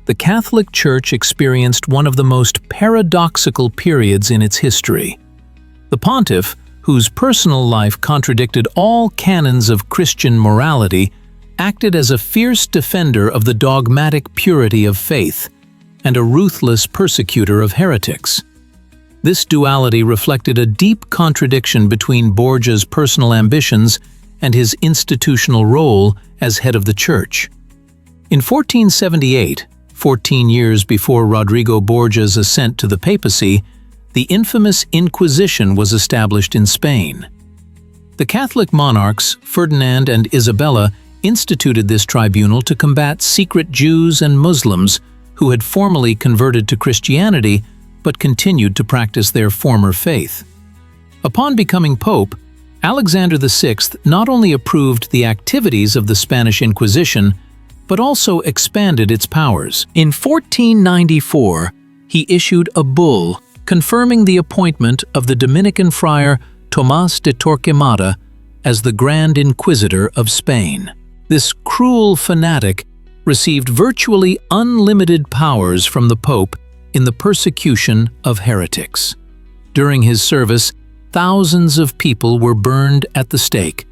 the Catholic Church experienced one of the most paradoxical periods in its history. The pontiff, whose personal life contradicted all canons of Christian morality, acted as a fierce defender of the dogmatic purity of faith and a ruthless persecutor of heretics. This duality reflected a deep contradiction between Borgia's personal ambitions and his institutional role as head of the Church. In 1478, 14 years before Rodrigo Borgia's ascent to the papacy, the infamous Inquisition was established in Spain. The Catholic monarchs, Ferdinand and Isabella, instituted this tribunal to combat secret Jews and Muslims who had formally converted to Christianity but continued to practice their former faith. Upon becoming pope, Alexander VI not only approved the activities of the Spanish Inquisition, but also expanded its powers. In 1494, he issued a bull confirming the appointment of the Dominican friar Tomás de Torquemada as the Grand Inquisitor of Spain. This cruel fanatic received virtually unlimited powers from the Pope in the persecution of heretics. During his service, thousands of people were burned at the stake,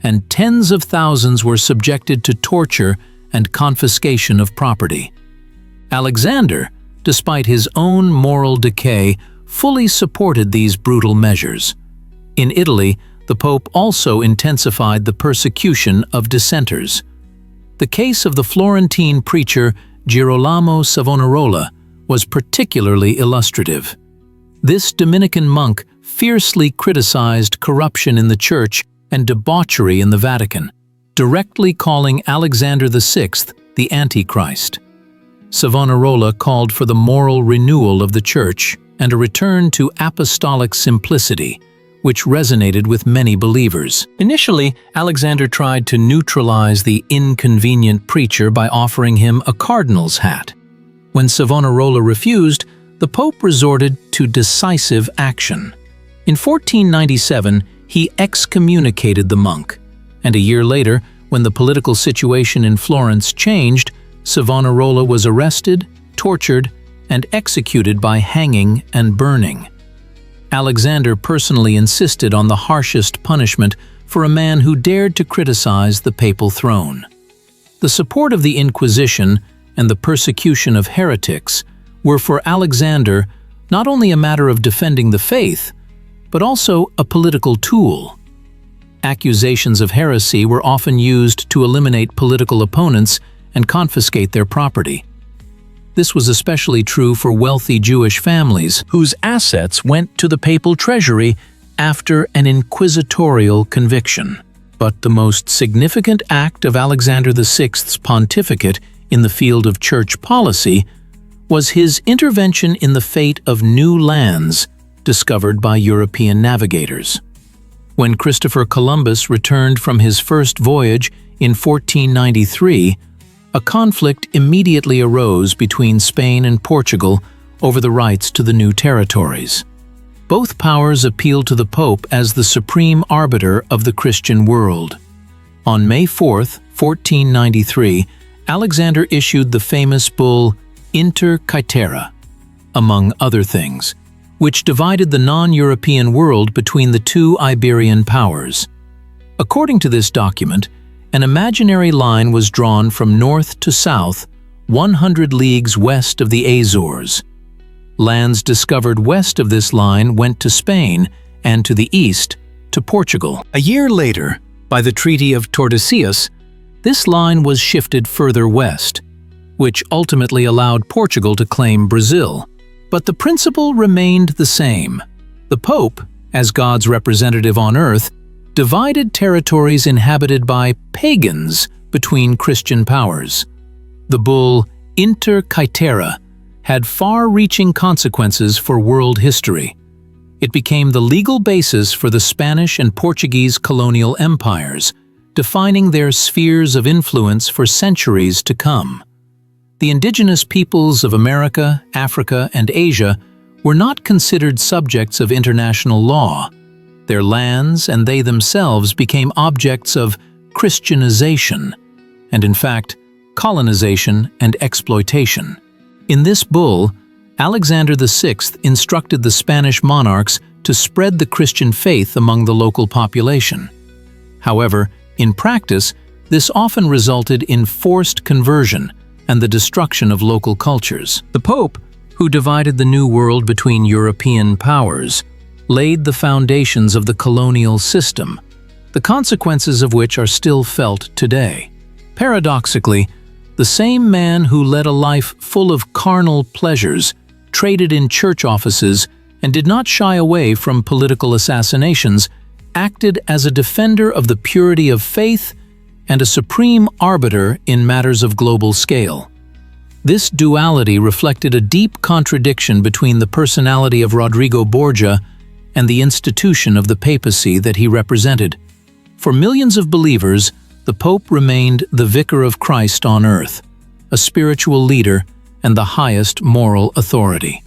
and tens of thousands were subjected to torture and confiscation of property. Alexander, despite his own moral decay, fully supported these brutal measures. In Italy, the Pope also intensified the persecution of dissenters. The case of the Florentine preacher Girolamo Savonarola was particularly illustrative. This Dominican monk fiercely criticized corruption in the Church and debauchery in the Vatican, directly calling Alexander VI the Antichrist. Savonarola called for the moral renewal of the Church and a return to apostolic simplicity, which resonated with many believers. Initially, Alexander tried to neutralize the inconvenient preacher by offering him a cardinal's hat. When Savonarola refused, the Pope resorted to decisive action. In 1497, he excommunicated the monk, and a year later, when the political situation in Florence changed, Savonarola was arrested, tortured, and executed by hanging and burning. Alexander personally insisted on the harshest punishment for a man who dared to criticize the papal throne. The support of the Inquisition and the persecution of heretics were for Alexander not only a matter of defending the faith, but also a political tool. Accusations of heresy were often used to eliminate political opponents and confiscate their property. This was especially true for wealthy Jewish families whose assets went to the papal treasury after an inquisitorial conviction. But the most significant act of Alexander VI's pontificate in the field of church policy was his intervention in the fate of new lands discovered by European navigators. When Christopher Columbus returned from his first voyage in 1493, a conflict immediately arose between Spain and Portugal over the rights to the new territories. Both powers appealed to the Pope as the supreme arbiter of the Christian world. On May 4, 1493, Alexander issued the famous bull Inter Caetera, among other things, which divided the non-European world between the two Iberian powers. According to this document, an imaginary line was drawn from north to south, 100 leagues west of the Azores. Lands discovered west of this line went to Spain, and to the east, to Portugal. A year later, by the Treaty of Tordesillas, this line was shifted further west, which ultimately allowed Portugal to claim Brazil. But the principle remained the same. The Pope, as God's representative on earth, divided territories inhabited by pagans between Christian powers. The bull Inter Caetera had far-reaching consequences for world history. It became the legal basis for the Spanish and Portuguese colonial empires, defining their spheres of influence for centuries to come. The indigenous peoples of America, Africa, and Asia were not considered subjects of international law. Their lands and they themselves became objects of Christianization, and in fact, colonization and exploitation. In this bull, Alexander VI instructed the Spanish monarchs to spread the Christian faith among the local population. However, in practice, this often resulted in forced conversion and the destruction of local cultures. The Pope, who divided the New World between European powers, laid the foundations of the colonial system, the consequences of which are still felt today. Paradoxically, the same man who led a life full of carnal pleasures, traded in church offices, and did not shy away from political assassinations, acted as a defender of the purity of faith and a supreme arbiter in matters of global scale. This duality reflected a deep contradiction between the personality of Rodrigo Borgia and the institution of the papacy that he represented. For millions of believers, the Pope remained the vicar of Christ on earth, a spiritual leader and the highest moral authority.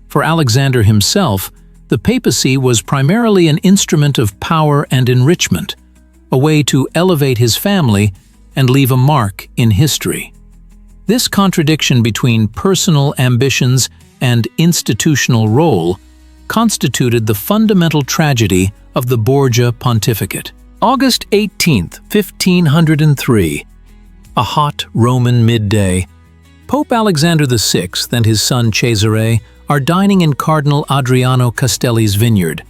For Alexander himself, the papacy was primarily an instrument of power and enrichment, a way to elevate his family and leave a mark in history. This contradiction between personal ambitions and institutional role constituted the fundamental tragedy of the Borgia pontificate. August 18, 1503. A hot Roman midday. Pope Alexander VI and his son Cesare are dining in Cardinal Adriano Castelli's vineyard.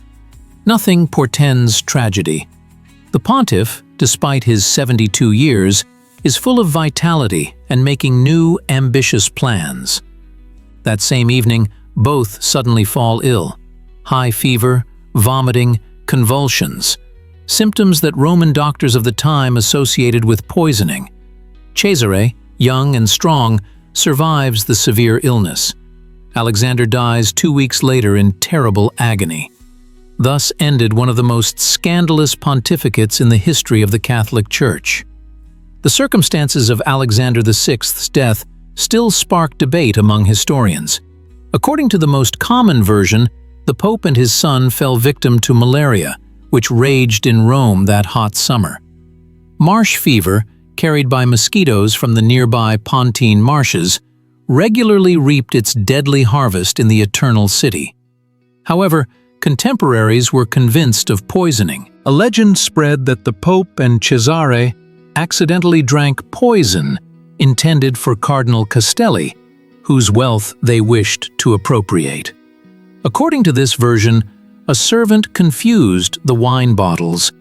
Nothing portends tragedy. The pontiff, despite his 72 years, is full of vitality and making new, ambitious plans. That same evening, both suddenly fall ill. High fever, vomiting, convulsions, symptoms that Roman doctors of the time associated with poisoning. Cesare, young and strong, survives the severe illness. Alexander dies 2 weeks later in terrible agony. Thus ended one of the most scandalous pontificates in the history of the Catholic Church. The circumstances of Alexander VI's death still spark debate among historians. According to the most common version, the Pope and his son fell victim to malaria, which raged in Rome that hot summer. Marsh fever, carried by mosquitoes from the nearby Pontine marshes, regularly reaped its deadly harvest in the Eternal City. However, contemporaries were convinced of poisoning. A legend spread that the Pope and Cesare accidentally drank poison intended for Cardinal Castelli, whose wealth they wished to appropriate. According to this version, a servant confused the wine bottles,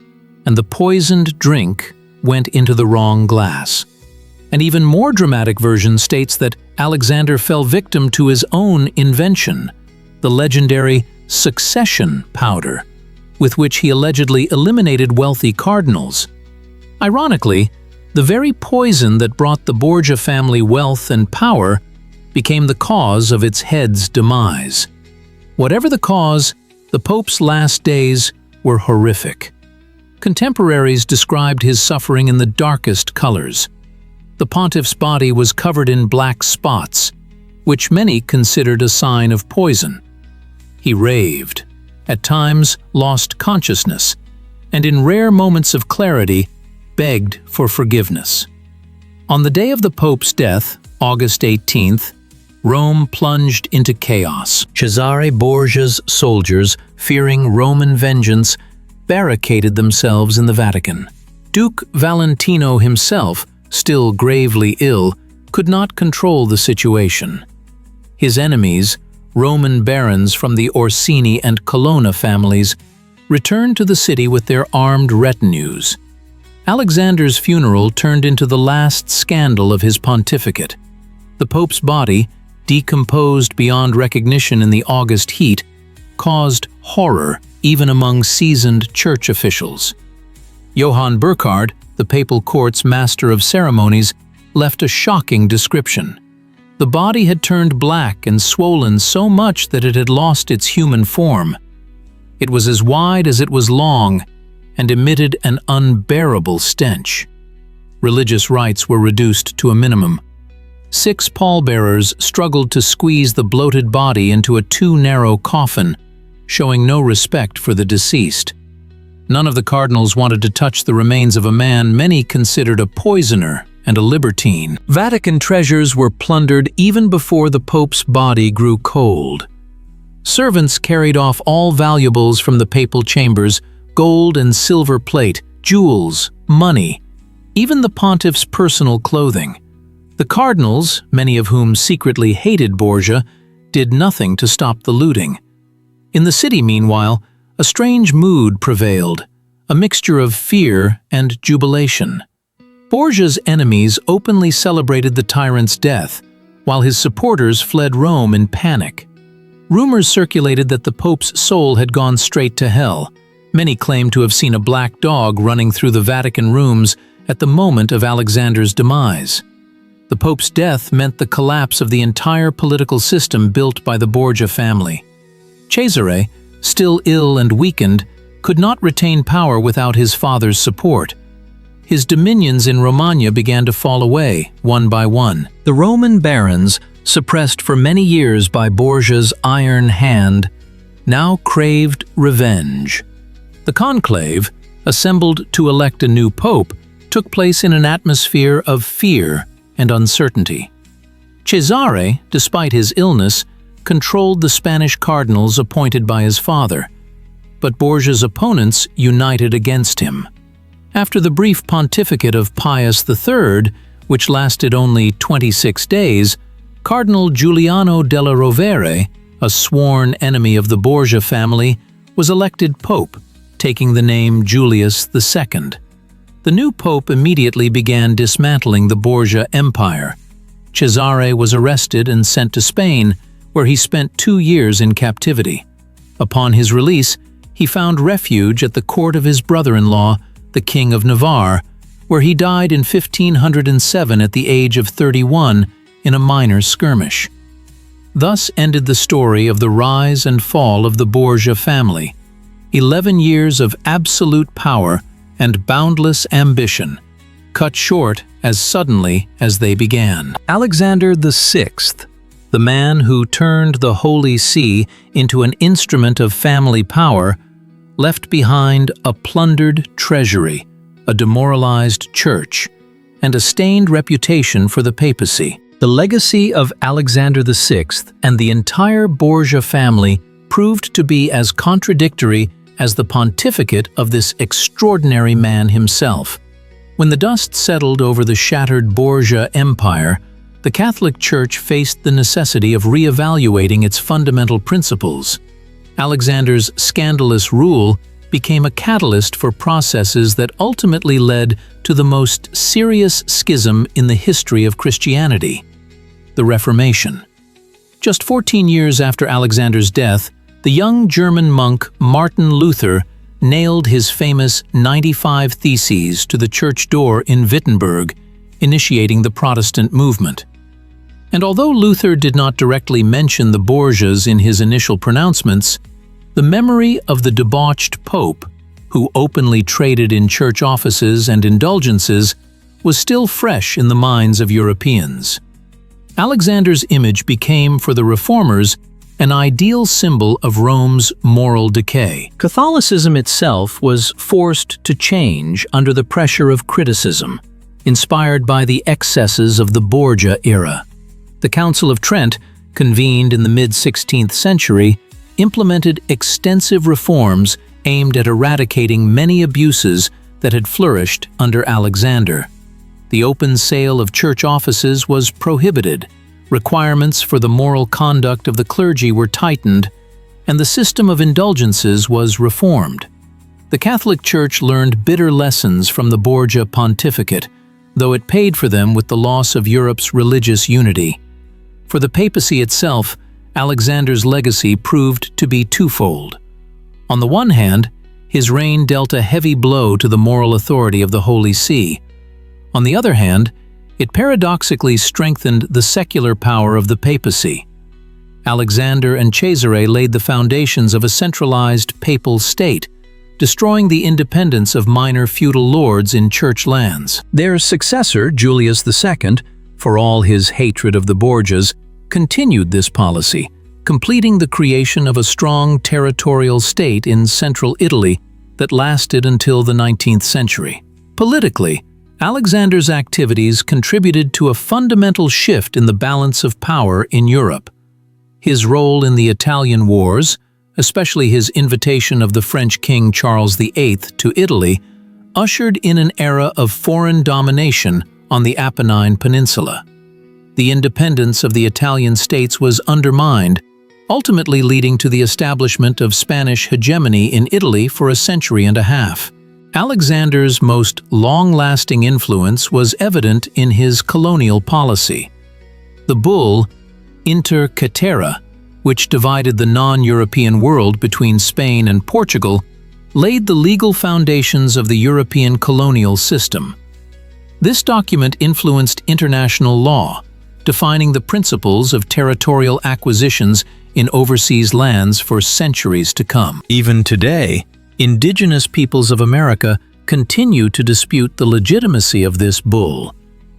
and the poisoned drink went into the wrong glass. An even more dramatic version states that Alexander fell victim to his own invention, the legendary succession powder, with which he allegedly eliminated wealthy cardinals. Ironically, the very poison that brought the Borgia family wealth and power became the cause of its head's demise. Whatever the cause, the Pope's last days were horrific. Contemporaries described his suffering in the darkest colors. The pontiff's body was covered in black spots, which many considered a sign of poison. He raved, at times lost consciousness, and in rare moments of clarity, begged for forgiveness. On the day of the Pope's death, August 18th, Rome plunged into chaos. Cesare Borgia's soldiers, fearing Roman vengeance, barricaded themselves in the Vatican. Duke Valentino himself, still gravely ill, could not control the situation. His enemies, Roman barons from the Orsini and Colonna families, returned to the city with their armed retinues. Alexander's funeral turned into the last scandal of his pontificate. The Pope's body, decomposed beyond recognition in the August heat, caused horror even among seasoned church officials. Johann Burkhard, the papal court's master of ceremonies, left a shocking description. The body had turned black and swollen so much that it had lost its human form. It was as wide as it was long and emitted an unbearable stench. Religious rites were reduced to a minimum. 6 pallbearers struggled to squeeze the bloated body into a too narrow coffin, showing no respect for the deceased. None of the cardinals wanted to touch the remains of a man many considered a poisoner and a libertine. Vatican treasures were plundered even before the Pope's body grew cold. Servants carried off all valuables from the papal chambers: gold and silver plate, jewels, money, even the pontiff's personal clothing. The cardinals, many of whom secretly hated Borgia, did nothing to stop the looting. In the city, meanwhile, a strange mood prevailed, a mixture of fear and jubilation. Borgia's enemies openly celebrated the tyrant's death, while his supporters fled Rome in panic. Rumors circulated that the Pope's soul had gone straight to hell. Many claimed to have seen a black dog running through the Vatican rooms at the moment of Alexander's demise. The Pope's death meant the collapse of the entire political system built by the Borgia family. Cesare, still ill and weakened, could not retain power without his father's support. His dominions in Romagna began to fall away, one by one. The Roman barons, suppressed for many years by Borgia's iron hand, now craved revenge. The conclave, assembled to elect a new pope, took place in an atmosphere of fear and uncertainty. Cesare, despite his illness, controlled the Spanish cardinals appointed by his father, but Borgia's opponents united against him. After the brief pontificate of Pius III, which lasted only 26 days, Cardinal Giuliano della Rovere, a sworn enemy of the Borgia family, was elected pope, taking the name Julius II. The new pope immediately began dismantling the Borgia Empire. Cesare was arrested and sent to Spain, where he spent 2 years in captivity. Upon his release, he found refuge at the court of his brother-in-law, the King of Navarre, where he died in 1507 at the age of 31 in a minor skirmish. Thus ended the story of the rise and fall of the Borgia family. 11 years of absolute power and boundless ambition, cut short as suddenly as they began. Alexander VI, the man who turned the Holy See into an instrument of family power, left behind a plundered treasury, a demoralized church, and a stained reputation for the papacy. The legacy of Alexander VI and the entire Borgia family proved to be as contradictory as the pontificate of this extraordinary man himself. When the dust settled over the shattered Borgia Empire, the Catholic Church faced the necessity of re-evaluating its fundamental principles. Alexander's scandalous rule became a catalyst for processes that ultimately led to the most serious schism in the history of Christianity: the Reformation. Just 14 years after Alexander's death, the young German monk Martin Luther nailed his famous 95 Theses to the church door in Wittenberg, initiating the Protestant movement. And although Luther did not directly mention the Borgias in his initial pronouncements, the memory of the debauched Pope, who openly traded in church offices and indulgences, was still fresh in the minds of Europeans. Alexander's image became, for the reformers, an ideal symbol of Rome's moral decay. Catholicism itself was forced to change under the pressure of criticism, inspired by the excesses of the Borgia era. The Council of Trent, convened in the mid-16th century, implemented extensive reforms aimed at eradicating many abuses that had flourished under Alexander. The open sale of church offices was prohibited, requirements for the moral conduct of the clergy were tightened, and the system of indulgences was reformed. The Catholic Church learned bitter lessons from the Borgia pontificate, though it paid for them with the loss of Europe's religious unity. For the papacy itself, Alexander's legacy proved to be twofold. On the one hand, his reign dealt a heavy blow to the moral authority of the Holy See. On the other hand, it paradoxically strengthened the secular power of the papacy. Alexander and Cesare laid the foundations of a centralized papal state, destroying the independence of minor feudal lords in church lands. Their successor, Julius II, for all his hatred of the Borgias, continued this policy, completing the creation of a strong territorial state in central Italy that lasted until the 19th century. Politically, Alexander's activities contributed to a fundamental shift in the balance of power in Europe. His role in the Italian wars, especially his invitation of the French King Charles VIII to Italy, ushered in an era of foreign domination on the Apennine Peninsula. The independence of the Italian states was undermined, ultimately leading to the establishment of Spanish hegemony in Italy for a century and a half. Alexander's most long-lasting influence was evident in his colonial policy. The bull, Inter Caetera, which divided the non-European world between Spain and Portugal, laid the legal foundations of the European colonial system. This document influenced international law, defining the principles of territorial acquisitions in overseas lands for centuries to come. Even today, indigenous peoples of America continue to dispute the legitimacy of this bull,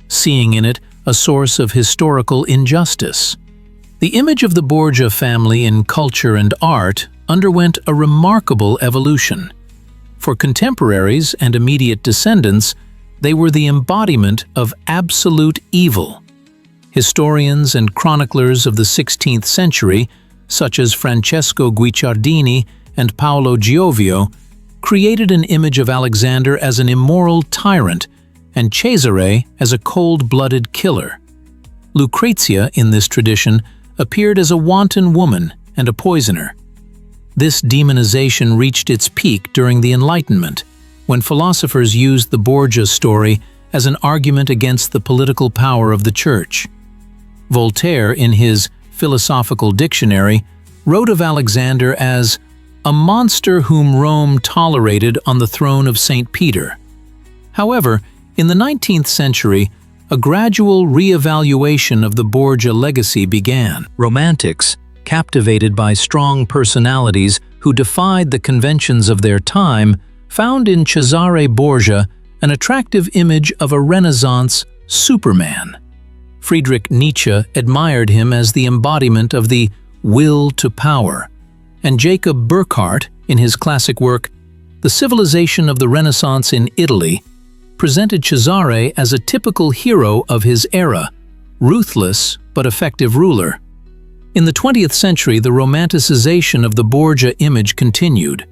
seeing in it a source of historical injustice. The image of the Borgia family in culture and art underwent a remarkable evolution. For contemporaries and immediate descendants, they were the embodiment of absolute evil. Historians and chroniclers of the 16th century, such as Francesco Guicciardini and Paolo Giovio, created an image of Alexander as an immoral tyrant and Cesare as a cold-blooded killer. Lucrezia, in this tradition, appeared as a wanton woman and a poisoner. This demonization reached its peak during the Enlightenment, when philosophers used the Borgia story as an argument against the political power of the Church. Voltaire, in his Philosophical Dictionary, wrote of Alexander as a monster whom Rome tolerated on the throne of St. Peter. However, in the 19th century, a gradual re-evaluation of the Borgia legacy began. Romantics, captivated by strong personalities who defied the conventions of their time, found in Cesare Borgia an attractive image of a Renaissance Superman. Friedrich Nietzsche admired him as the embodiment of the will to power, and Jacob Burckhardt, in his classic work, The Civilization of the Renaissance in Italy, presented Cesare as a typical hero of his era, ruthless but effective ruler. In the 20th century, the romanticization of the Borgia image continued.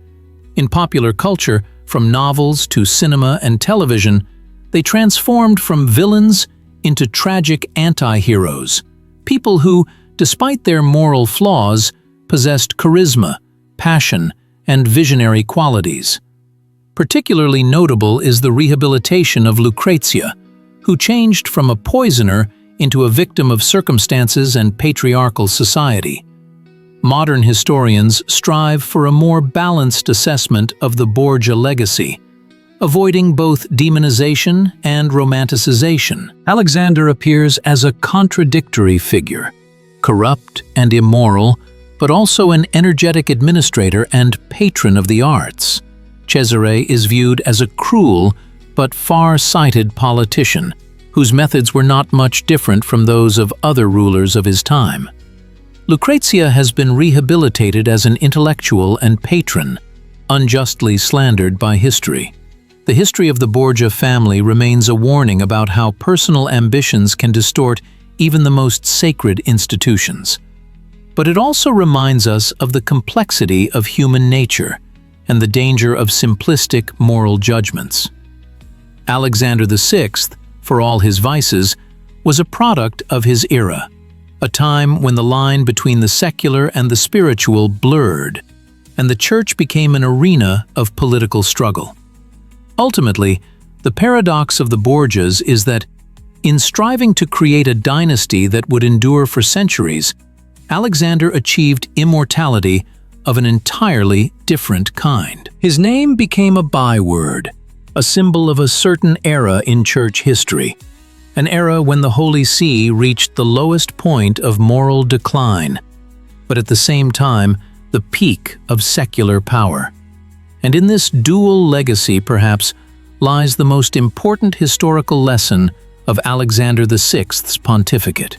In popular culture, from novels to cinema and television, they transformed from villains into tragic anti-heroes, people who, despite their moral flaws, possessed charisma, passion, and visionary qualities. Particularly notable is the rehabilitation of Lucrezia, who changed from a poisoner into a victim of circumstances and patriarchal society. Modern historians strive for a more balanced assessment of the Borgia legacy, avoiding both demonization and romanticization. Alexander appears as a contradictory figure, corrupt and immoral, but also an energetic administrator and patron of the arts. Cesare is viewed as a cruel but far-sighted politician, whose methods were not much different from those of other rulers of his time. Lucrezia has been rehabilitated as an intellectual and patron, unjustly slandered by history. The history of the Borgia family remains a warning about how personal ambitions can distort even the most sacred institutions. But it also reminds us of the complexity of human nature and the danger of simplistic moral judgments. Alexander VI, for all his vices, was a product of his era, a time when the line between the secular and the spiritual blurred, and the church became an arena of political struggle. Ultimately, the paradox of the Borgias is that, in striving to create a dynasty that would endure for centuries, Alexander achieved immortality of an entirely different kind. His name became a byword, a symbol of a certain era in church history, an era when the Holy See reached the lowest point of moral decline, but at the same time, the peak of secular power. And in this dual legacy, perhaps, lies the most important historical lesson of Alexander VI's pontificate.